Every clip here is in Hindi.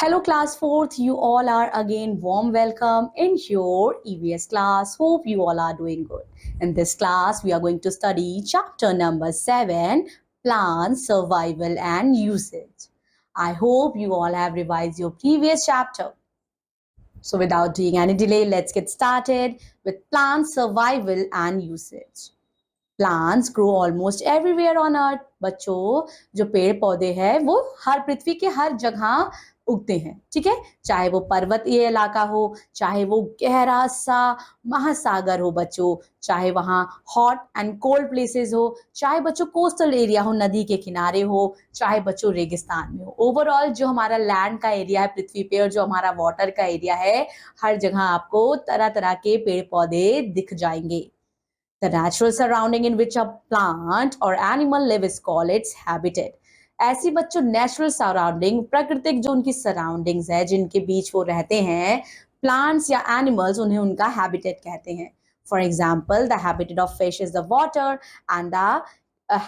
Hello class 4th, you all are again warm welcome in your EVS class. Hope you all are doing good. In this class, we are going to study chapter number 7, Plants, Survival and Usage. I hope you all have revised your previous chapter. So without doing any delay, let's get started with plant survival and usage. Plants grow almost everywhere on earth. बच्चों, जो पेड़ पौधे हैं वो हर पृथ्वी के हर जगह उगते हैं, ठीक है। चाहे वो पर्वतीय इलाका हो, चाहे वो गहरा सा महासागर हो बच्चों, चाहे वहाँ हॉट एंड कोल्ड प्लेसेस हो, चाहे बच्चों कोस्टल एरिया हो, नदी के किनारे हो, चाहे बच्चों रेगिस्तान में हो। ओवरऑल जो हमारा लैंड का एरिया है पृथ्वी पे और जो हमारा वाटर का एरिया है, हर जगह आपको तरह तरह के पेड़ पौधे दिख जाएंगे। The natural surrounding in which a plant or animal live is called its habitat. ऐसी बच्चों नेचुरल सराउंडिंग, प्राकृतिक जो उनकी सराउंडिंग्स है जिनके बीच वो रहते हैं, प्लांट्स या एनिमल्स, उन्हें उनका हैबिटेट कहते हैं। For example, the habitat of fish is the water and the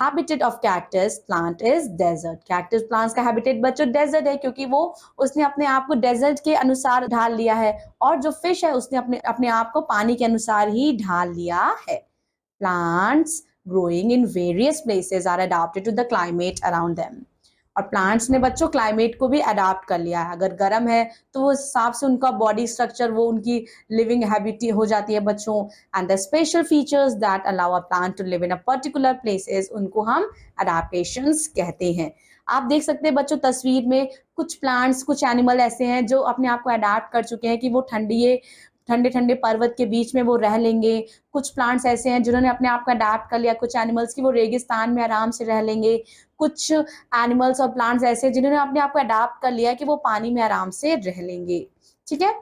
habitat of cactus plant is desert. Cactus plants का हैबिटेट बच्चों डेजर्ट है, क्योंकि वो उसने अपने आप को डेजर्ट के अनुसार ढाल लिया है, और जो फिश है उसने अपने आप को पानी के अनुसार ही ढाल लिया है। Plants growing in various places are adapted to the climate around them. और प्लांट्स ने बच्चों क्लाइमेट को भी अडाप्ट कर लिया है। अगर गर्म है तो वो हिसाब से उनका बॉडी स्ट्रक्चर, वो उनकी लिविंग हैबिट हो जाती है बच्चों। And the special features that allow a plant to live in a particular places, उनको हम अडाप्टेशंस कहते हैं। आप देख सकते हैं बच्चों तस्वीर में कुछ प्लांट्स, कुछ एनिमल ऐसे हैं जो अपने आप को अडाप्ट कर चुके हैं कि वो ठंडे ठंडे पर्वत के बीच में वो रह लेंगे। कुछ प्लांट्स ऐसे हैं जिन्होंने अपने आप को अडाप्ट कर लिया, कुछ एनिमल्स की वो रेगिस्तान में आराम से रह लेंगे। कुछ एनिमल्स और प्लांट्स ऐसे हैं जिन्होंने अपने आप को अडाप्ट कर लिया कि वो पानी में आराम से रह लेंगे, ठीक है।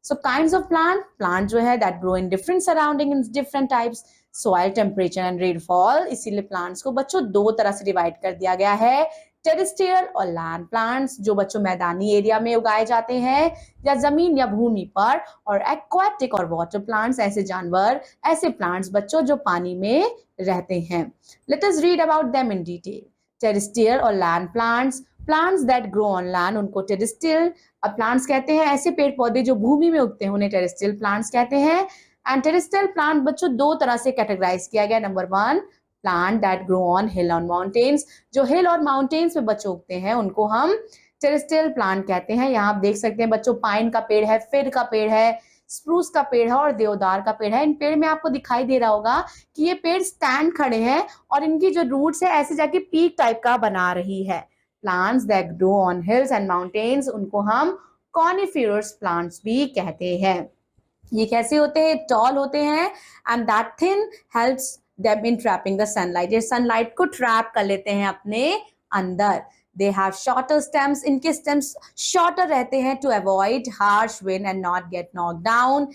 सो काइंड्स ऑफ प्लांट जो है that grow in different surrounding in different types, soil temperature and rainfall. इसीलिए प्लांट्स को बच्चों दो तरह से डिवाइड कर दिया गया है, टेरेस्ट्रियल और लैंड प्लांट्स, जो बच्चों मैदानी एरिया में उगाए जाते हैं या जमीन या भूमि पर, और एक्वाटिक और वाटर प्लांट्स, ऐसे जानवर, ऐसे प्लांट्स बच्चों जो पानी में रहते हैं। Let us read about them in detail. Terrestrial और land plants that grow on land, उनको टेरेस्ट्रियल प्लांट्स कहते हैं। ऐसे पेड़ पौधे जो भूमि में उगते हैं उन्हें टेरेस्ट्रियल प्लांट्स कहते हैं। एंड टेरेस्ट्रियल प्लांट बच्चों दो तरह से कैटेगराइज किया गया। Number 1, plant that grow on हिल और माउंटेन्स, जो हिल और माउंटेन्स में बच्चों उगते हैं उनको हम टेरेस्ट्रियल प्लांट कहते हैं। यहाँ आप देख सकते हैं बच्चों पाइन का पेड़ है, फिर का पेड़ है, स्प्रूस का पेड़ है और देवदार का पेड़ है। इन पेड़ में आपको दिखाई दे रहा होगा कि ये पेड़ स्टैंड खड़े हैं और इनकी जो रूट्स है ऐसे जाके पीक टाइप का बना रही है। Plants that grow on hills and mountains, उनको हम कॉनिफेरस प्लांट्स भी कहते हैं। ये कैसे होते हैं? टॉल होते हैं and that thin helps them in trapping the sunlight. ये सनलाइट को ट्रैप कर लेते हैं अपने अंदर। They have shorter stems. इनके stems shorter रहते हैं to avoid harsh wind and not get knocked down.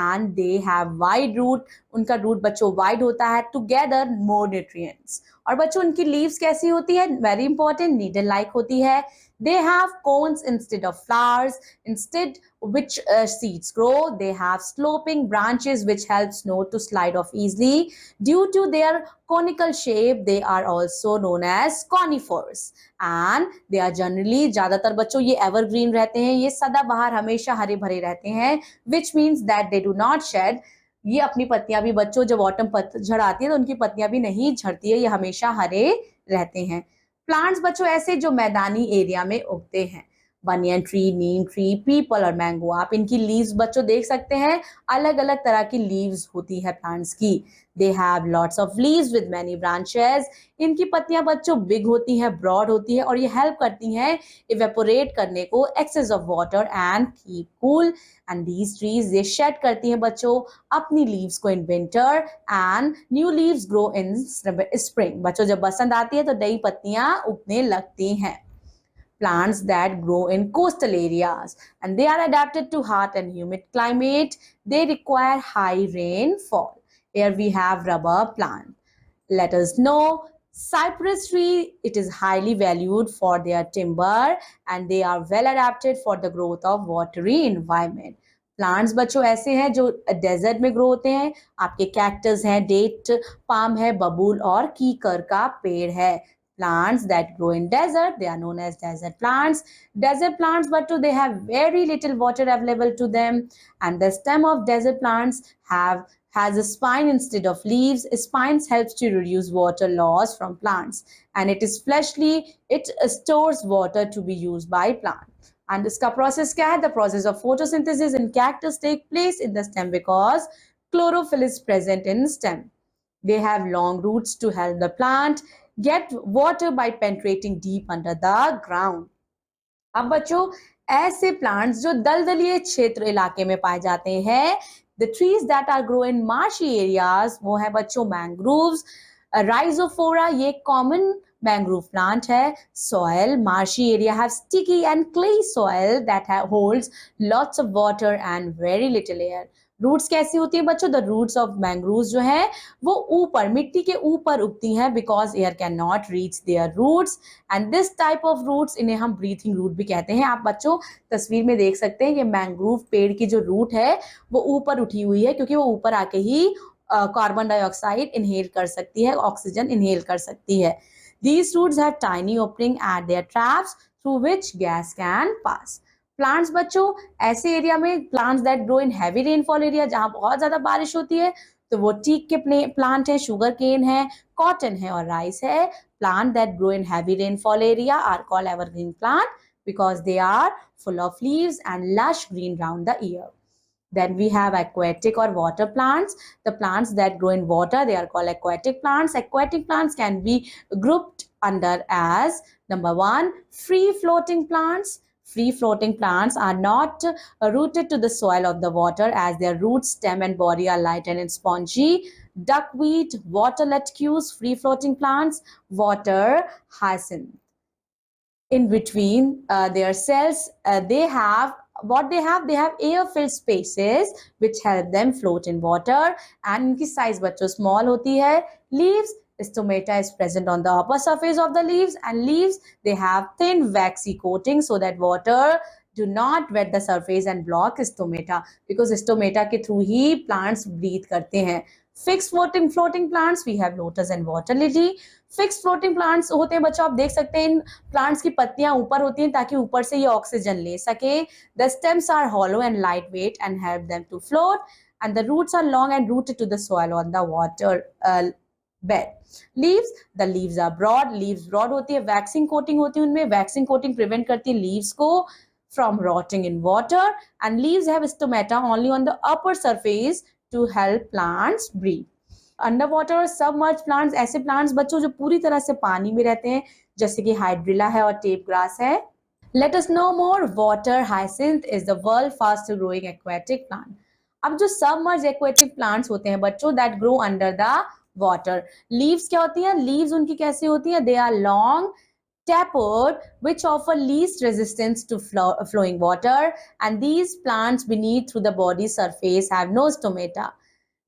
And they have wide root. उनका रूट बच्चों वाइड होता है to gather more nutrients. और बच्चों उनकी leaves कैसी होती है? Very important, needle like होती है। They have cones instead of flowers. Instead which seeds grow. They have sloping branches which help snow to slide off easily. Due to their conical shape, they are also known as conifers. And they are generally, ज़्यादातर बच्चों ये evergreen रहते हैं, ये सदाबहार हमेशा हरे भरे रहते हैं, which means that they do not shed. ये अपनी पत्तियां भी बच्चों जब ऑटम पतझड़ आती है तो उनकी पत्तियां भी नहीं झड़ती है, ये हमेशा हरे रहते हैं। प्लांट्स बच्चों ऐसे जो मैदानी एरिया में उगते हैं, बनियन ट्री, नीम ट्री, पीपल और मैंगो। आप इनकी लीव्स बच्चों देख सकते हैं, अलग अलग तरह की लीव्स होती है प्लांट्स की। They have lots of leaves with many branches. इनकी पत्तियां बच्चों बिग होती हैं, ब्रॉड होती है और ये हेल्प करती हैं इवेपोरेट करने को, excess of water and keep cool. And these trees ये शेड करती हैं बच्चों अपनी लीव्स को in winter and new leaves grow in spring. बच्चों जब बसंत आती है तो नई पत्तियां उगने लगती हैं। Plants that grow in coastal areas and they are adapted to hot and humid climate. They require high rainfall. Here we have rubber plant. Let us know cypress tree. It is highly valued for their timber and they are well adapted for the growth of watery environment. Plants बच्चों ऐसे हैं जो डेजर्ट में ग्रो होते हैं। आपके कैक्टस हैं, डेट पाम है, बबूल और कीकर का पेड़ है। plants that grow in desert, they are known as desert plants. Desert plants, but too, they have very little water available to them, and the stem of desert plants has a spine instead of leaves. Spines helps to reduce water loss from plants, and it is fleshly. It stores water to be used by plant. And इसका process क्या है? The process of photosynthesis in cactus take place in the stem because chlorophyll is present in stem. They have long roots to help the plant get water by penetrating deep under the ground. अब बच्चों, ऐसे प्लांट्स जो दलदलीय क्षेत्र इलाके में पाए जाते हैं, the trees that are grow in marshy areas, वो है बच्चों मैंग्रोव्स, राइजोफोरा, ये कॉमन मैंग्रोव प्लांट है. Soil, marshy area have sticky and clayey soil that holds lots of water and very little air. Roots कैसी होती है बच्चों? द रूट्स ऑफ मैंग्रोव्स जो है वो ऊपर, मिट्टी के ऊपर उगती हैं because air can not reach their roots, and this type of roots, इन्हें हम ब्रीथिंग रूट भी कहते हैं. आप बच्चों तस्वीर में देख सकते हैं कि मैंग्रोव पेड़ की जो रूट है वो ऊपर उठी हुई है, क्योंकि वो ऊपर आके ही कार्बन डाइऑक्साइड इनहेल कर सकती है, ऑक्सीजन इनहेल कर सकती है. These roots have tiny opening at their traps through which gas can pass. Plants बच्चों ऐसे एरिया में, plants that grow in heavy rainfall area, जहां बहुत ज्यादा बारिश होती है, तो वो टीक के प्लांट है, शुगर केन है, कॉटन है और राइस है. Plant that grow in heavy rainfall area are called evergreen plant because they are full of leaves and lush green round the year. Then we have aquatic or water plants. The plants that grow in water, they are called aquatic plants. Aquatic plants can be grouped under as number 1, free floating plants. Free floating plants are not rooted to the soil of the water, as their roots, stem and body are light and spongy. Duckweed, water lettuce, free floating plants, water hyacinth. In between their cells, they have air filled spaces which help them float in water, and इनकी size बच्चों small होती है. Leaves, stomata is present on the upper surface of the leaves, and leaves, they have thin waxy coating so that water do not wet the surface and block stomata, because stomata के through ही plants breathe करते हैं. Fixed floating plants, we have lotus and water lily. Fixed floating plants होते हैं बच्चों, आप देख सकते हैं इन प्लांट्स की पत्तियां ऊपर होती हैं ताकि ऊपर से ये ऑक्सीजन ले सके. The stems are hollow and lightweight and help them to float, and the roots are long and rooted to the soil on the water bed. Leaves, the leaves are broad. Leaves broad होती है, waxing coating होती है उनमें. Waxing coating prevent करती है leaves को from rotting in water, and leaves have stomata only on the upper surface to help plants breathe. Underwater और submerged plants, ऐसे plants बच्चों जो पूरी तरह से पानी में रहते हैं, जैसे कि हाइड्रिला है और टेप ग्रास है. Let us know more. Water hyacinth is the world fastest growing aquatic plant. अब जो submerged aquatic plants होते हैं बच्चों, that grow under the water. Leaves क्या होती हैं? Leaves उनकी कैसी होती हैं? They are long, tapered, which offer least resistance to flowing water, and these plants beneath through the body surface have no stomata.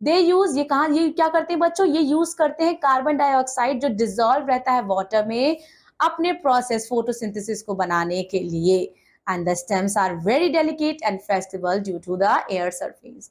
They use, ये क्या करते हैं बच्चों? ये यूज करते हैं कार्बन डाइऑक्साइड जो डिसॉल्व रहता है वाटर में, अपने प्रोसेस फोटोसिंथेसिस को बनाने के लिए. And the stems are very delicate and flexible due to the air surface.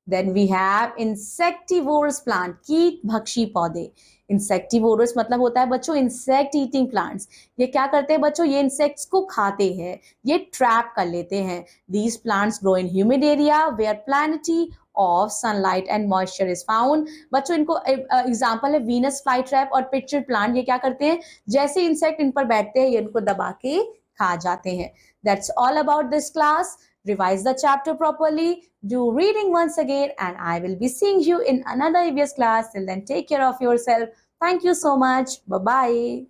Then we have insectivorous plant, कीट भक्षी पौधे. इंसेक्टिवोरस मतलब होता है बच्चों इंसेक्ट ईटिंग प्लांट्स. ये क्या करते हैं बच्चों? ये इंसेक्ट्स को खाते हैं, ये ट्रैप कर लेते हैं. These plants grow in humid area where plenty of sunlight and moisture is found. बच्चों इनको एग्जांपल है वीनस फ्लाई ट्रैप और पिक्चर प्लांट. ये क्या करते हैं? जैसे इंसेक्ट इन पर बैठते हैं, ये इनको दबा के खा जाते हैं. That's all about this class. Revise the chapter properly. Do reading once again, and I will be seeing you in another EVS class. Till then, take care of yourself. Thank you so much. Bye-bye.